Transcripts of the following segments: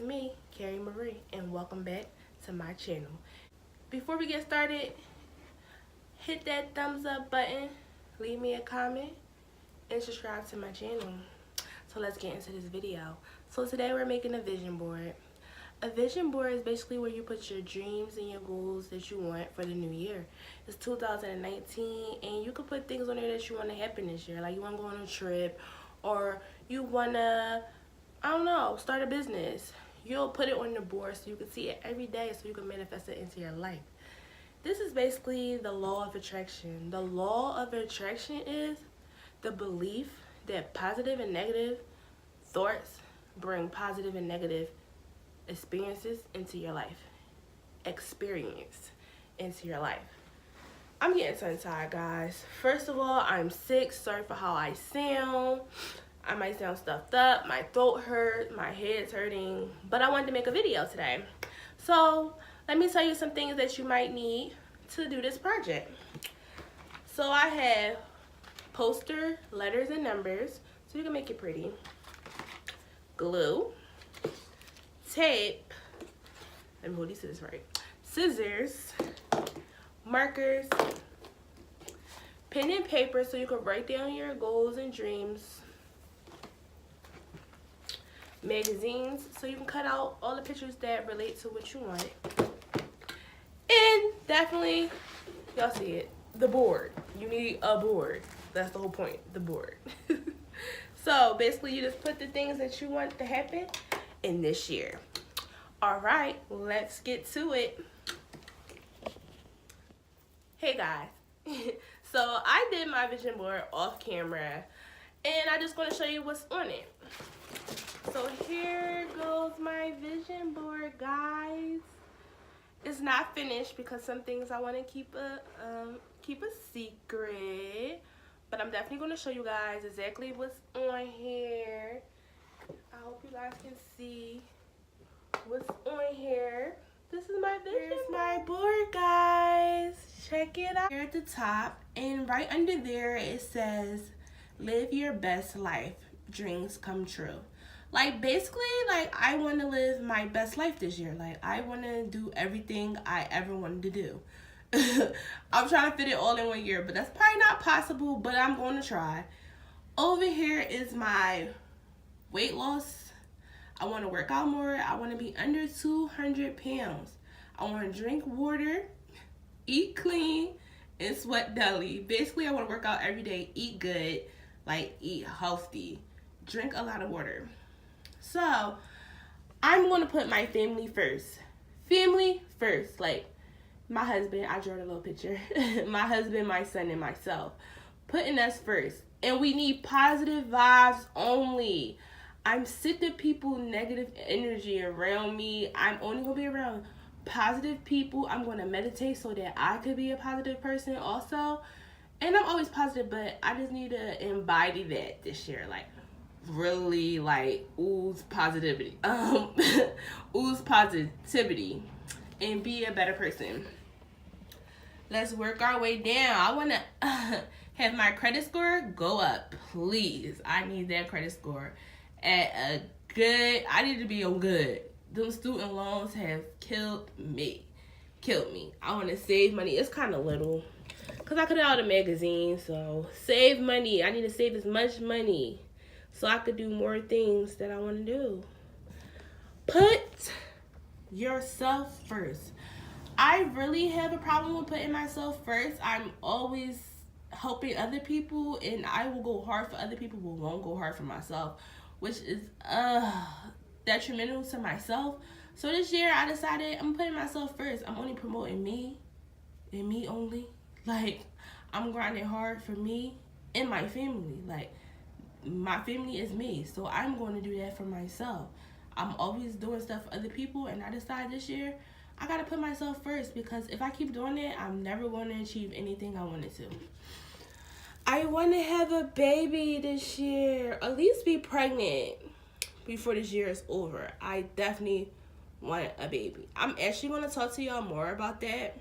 me, Karriemarie, and welcome back to my channel. Before we get started, hit that thumbs up button, leave me a comment, and subscribe to my channel. So let's get into this video. So today we're making a vision board. A vision board is basically where you put your dreams and your goals that you want for the new year. It's 2019 and you can put things on there that you want to happen this year. Like you want to go on a trip, or you want to, I don't know, start a business. You'll put it on the board so you can see it every day so you can manifest it into your life. This is basically the law of attraction. The law of attraction is the belief that positive and negative thoughts bring positive and negative experiences into your life. I'm getting tongue-tied, guys. First of all, I'm sick. Sorry for how I sound. I might sound stuffed up. My throat hurts. My head's hurting. But I wanted to make a video today. So let me tell you some things that you might need to do this project. So I have poster, letters, and numbers, so you can make it pretty. Glue, tape, let me hold these scissors right, scissors, markers, pen and paper so you can write down your goals and dreams, magazines so you can cut out all the pictures that relate to what you want, and definitely, y'all see it, the board. You need a board. That's the whole point, the board. So basically you just put the things that you want to happen in this year. All right, let's get to it. Hey guys, so I did my vision board off camera and I just want to show you what's on it. So here goes my vision board, guys. It's not finished because some things I want to keep a secret, but I'm definitely going to show you guys exactly what's on here. I hope you guys can see what's on here. This is my vision. Here's my board, guys. Check it out. Here at the top, and right under there it says, live your best life, dreams come true. Like basically, like I want to live my best life this year. Like I want to do everything I ever wanted to do. I'm trying to fit it all in 1 year, but that's probably not possible, but I'm going to try. Over here is my weight loss. I want to work out more. I want to be under 200 pounds. I want to drink water, eat clean, and sweat deli. Basically, I want to work out every day, eat good, like eat healthy, drink a lot of water. So I'm going to put my family first. Family first, like my husband, I drew a little picture. My husband, my son, and myself. Putting us first. And we need positive vibes only. I'm sick of people negative energy around me. I'm only going to be around positive people. I'm going to meditate so that I could be a positive person also. And I'm always positive, but I just need to embody that this year. Like, really, like, ooze positivity. Ooze positivity. And be a better person. Let's work our way down. I want to have my credit score go up, please. I need that credit score at a good, I need to be on good. Those student loans have killed me. I want to save money. It's kind of little because I could have out a magazine, so save money. I need to save as much money so I could do more things that I want to do. Put yourself first. I really have a problem with putting myself first. I'm always helping other people, and I will go hard for other people, but won't go hard for myself, which is detrimental to myself. So this year I decided I'm putting myself first. I'm only promoting me and me only. Like, I'm grinding hard for me and my family. Like, my family is me, so I'm going to do that for myself. I'm always doing stuff for other people, and I decided this year I gotta put myself first, because if I keep doing it, I'm never going to achieve anything I wanted to. I want to have a baby this year, at least be pregnant before this year is over. I definitely want a baby. I'm actually going to talk to y'all more about that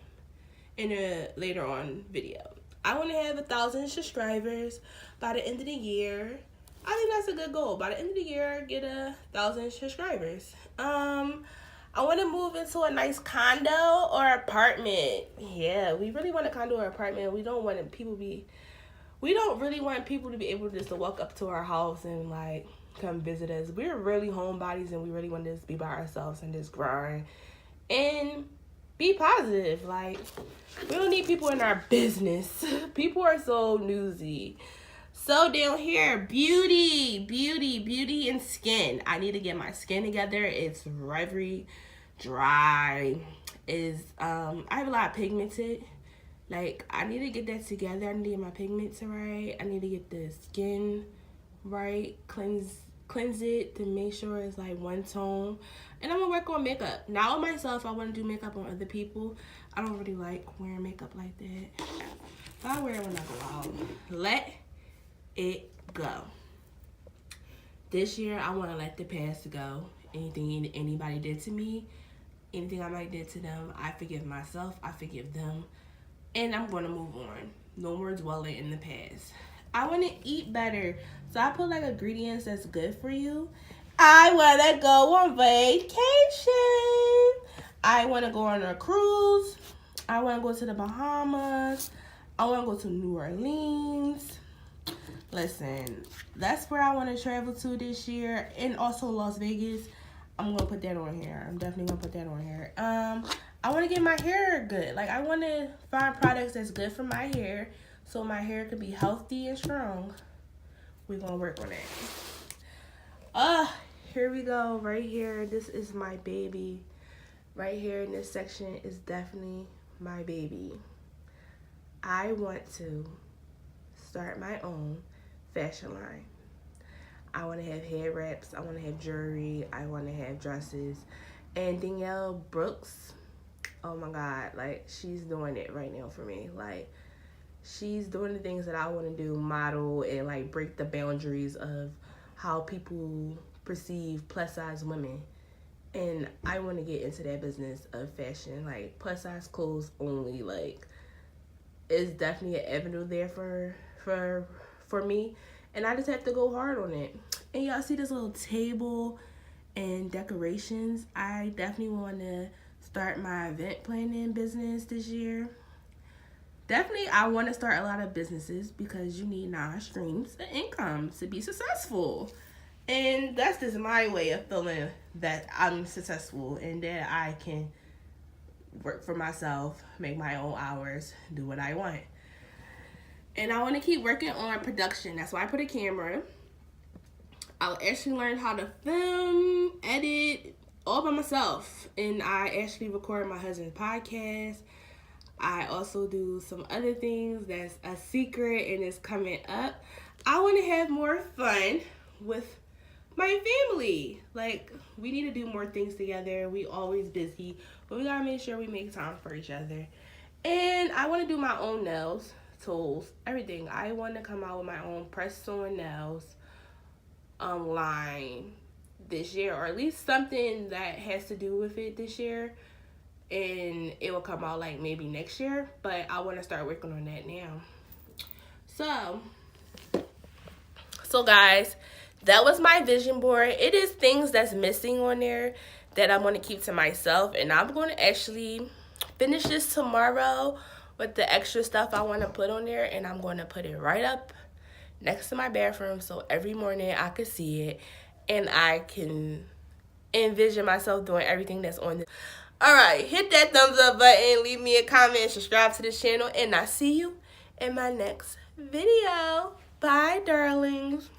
in a later on video. I want to have 1,000 subscribers by the end of the year. I think that's a good goal. By the end of the year, get 1,000 subscribers. I want to move into a nice condo or apartment. Yeah, we really want a condo or apartment. We don't really want people to be able just to walk up to our house and like come visit us. We're really homebodies and we really want to just be by ourselves and just grind and be positive. Like, we don't need people in our business. People are so newsy. So down here, beauty and skin. I need to get my skin together. It's very dry. I have a lot of pigmented. Like, I need to get that together. I need to get my pigments right. I need to get the skin right. Cleanse it to make sure it's like one tone. And I'm gonna work on makeup. Not on myself. I want to do makeup on other people. I don't really like wearing makeup like that. But I wear it when I go out. Let it go. This year, I want to let the past go. Anything anybody did to me, anything I might did to them, I forgive myself. I forgive them. And I'm going to move on. No more dwelling in the past. I want to eat better. So I put like ingredients that's good for you. I want to go on vacation. I want to go on a cruise. I want to go to the Bahamas. I want to go to New Orleans. Listen, that's where I want to travel to this year. And also Las Vegas. I'm going to put that on here. I'm definitely going to put that on here. I want to get my hair good. Like, I want to find products that's good for my hair so my hair could be healthy and strong. We're going to work on that. Here we go. Right here. This is my baby. Right here in this section is definitely my baby. I want to start my own fashion line. I want to have hair wraps. I want to have jewelry. I want to have dresses. And Danielle Brooks, oh my God, like, she's doing it right now for me. Like, she's doing the things that I want to do, model and like break the boundaries of how people perceive plus size women. And I want to get into that business of fashion, like plus size clothes only. Like, it's definitely an avenue there for me. And I just have to go hard on it. And y'all see this little table and decorations? I definitely want to start my event planning business this year. Definitely, I want to start a lot of businesses because you need 9 streams of income to be successful. And that's just my way of feeling that I'm successful and that I can work for myself, make my own hours, do what I want. And I want to keep working on production. That's why I put a camera. I'll actually learn how to film, edit, all by myself. And I actually record my husband's podcast. I also do some other things that's a secret and it's coming up. I want to have more fun with my family. Like, we need to do more things together. We always busy, but we gotta make sure we make time for each other. And I want to do my own nails, tools, everything. I want to come out with my own press-on nails line this year, or at least something that has to do with it this year. And it will come out like maybe next year, but I want to start working on that now. So guys, that was my vision board. It is things that's missing on there that I want to keep to myself, and I'm going to actually finish this tomorrow with the extra stuff I want to put on there, and I'm going to put it right up next to my bathroom so every morning I can see it and I can envision myself doing everything that's on this. Alright, hit that thumbs up button, leave me a comment, subscribe to this channel, and I'll see you in my next video. Bye, darlings.